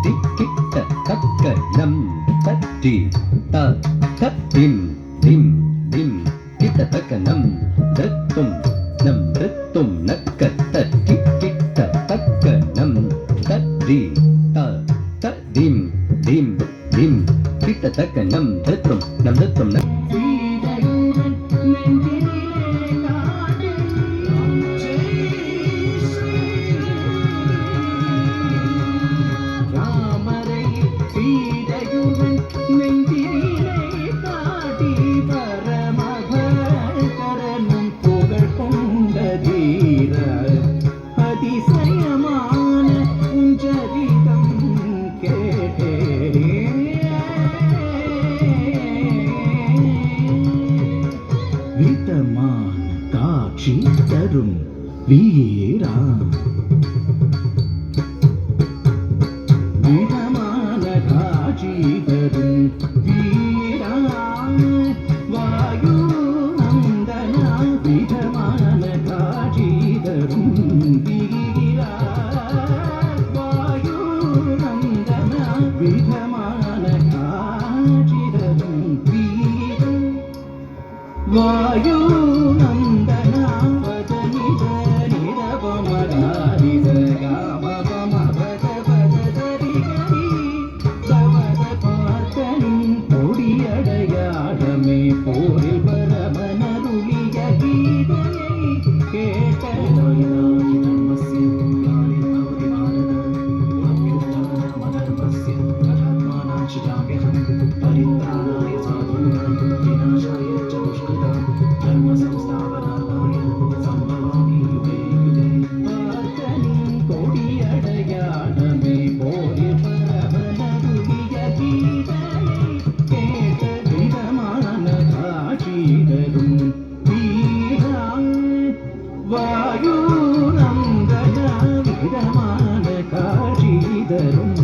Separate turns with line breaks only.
திக்கிட்ட தக்க நம் தட்டி த தத்திம் திம் திம் கிட்ட தக்க நம் தத்தும் நம் தத்தும் நக்க தட்டி கிட்ட தக்க நம் தட்டி த ததிம் திம் திம் கிட்ட தக்க நம் தத்தும் நம்
விதமான காட்சி தரும் வீரா விதமான காட்சி தரும் வீரா வாயு நந்தனா விதமான காட்சி தரும் வீரா வாயு நந்தனா விதமான காட்சி தரும் வீரா வாயு நந்தனா வதனித நிரபமகாரித காமபமபத பததரி கரி தவத பார்த்தனின் கொடியடையாளமே போரில் பரமனருளிய கீதையை கேட்ட வாயு நந்தன விதமான காட்சி தரும்